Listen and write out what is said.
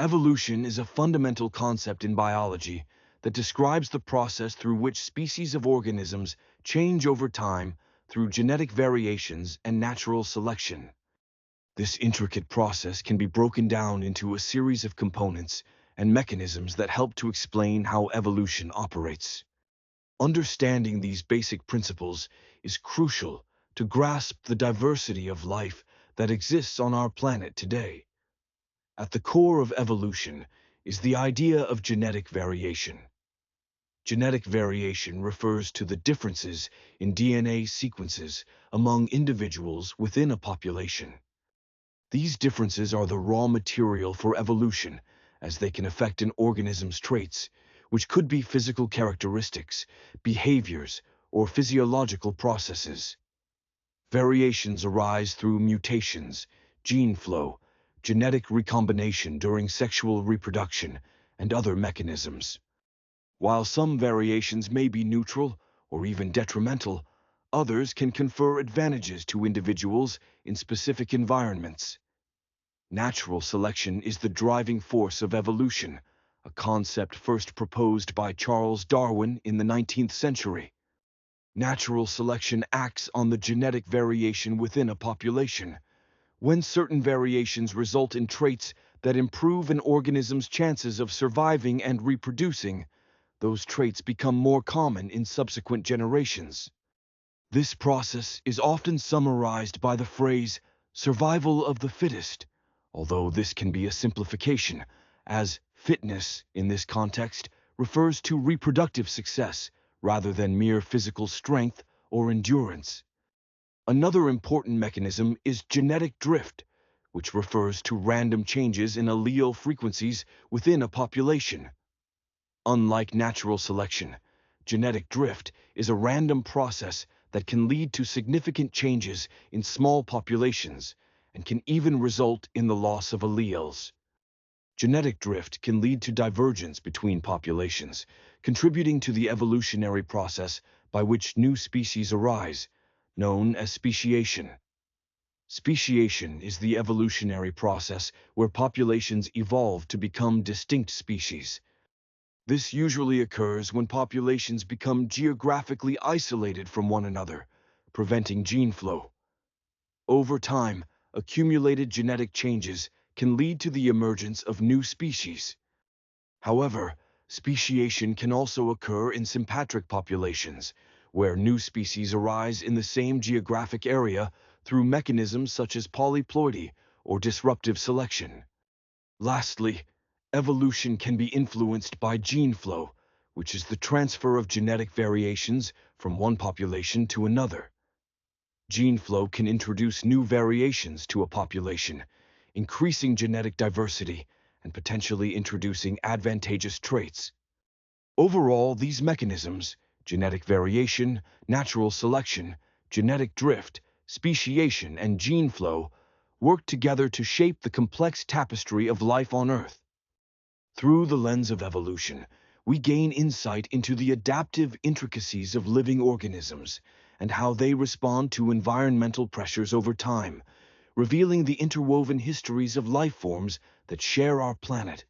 Evolution is a fundamental concept in biology that describes the process through which species of organisms change over time through genetic variations and natural selection. This intricate process can be broken down into a series of components and mechanisms that help to explain how evolution operates. Understanding these basic principles is crucial to grasp the diversity of life that exists on our planet today. At the core of evolution is the idea of genetic variation. Genetic variation refers to the differences in DNA sequences among individuals within a population. These differences are the raw material for evolution, as they can affect an organism's traits, which could be physical characteristics, behaviors, or physiological processes. Variations arise through mutations, gene flow, genetic recombination during sexual reproduction, and other mechanisms. While some variations may be neutral or even detrimental, others can confer advantages to individuals in specific environments. Natural selection is the driving force of evolution, a concept first proposed by Charles Darwin in the 19th century. Natural selection acts on the genetic variation within a population. When certain variations result in traits that improve an organism's chances of surviving and reproducing, those traits become more common in subsequent generations. This process is often summarized by the phrase survival of the fittest, although this can be a simplification, as fitness in this context refers to reproductive success rather than mere physical strength or endurance. Another important mechanism is genetic drift, which refers to random changes in allele frequencies within a population. Unlike natural selection, genetic drift is a random process that can lead to significant changes in small populations and can even result in the loss of alleles. Genetic drift can lead to divergence between populations, contributing to the evolutionary process by which new species arise, known as speciation. Speciation is the evolutionary process where populations evolve to become distinct species. This usually occurs when populations become geographically isolated from one another, preventing gene flow. Over time, accumulated genetic changes can lead to the emergence of new species. However, speciation can also occur in sympatric populations, where new species arise in the same geographic area through mechanisms such as polyploidy or disruptive selection. Lastly, evolution can be influenced by gene flow, which is the transfer of genetic variations from one population to another. Gene flow can introduce new variations to a population, increasing genetic diversity and potentially introducing advantageous traits. Overall, these mechanisms, genetic variation, natural selection, genetic drift, speciation, and gene flow, work together to shape the complex tapestry of life on Earth. Through the lens of evolution, we gain insight into the adaptive intricacies of living organisms and how they respond to environmental pressures over time, revealing the interwoven histories of life forms that share our planet.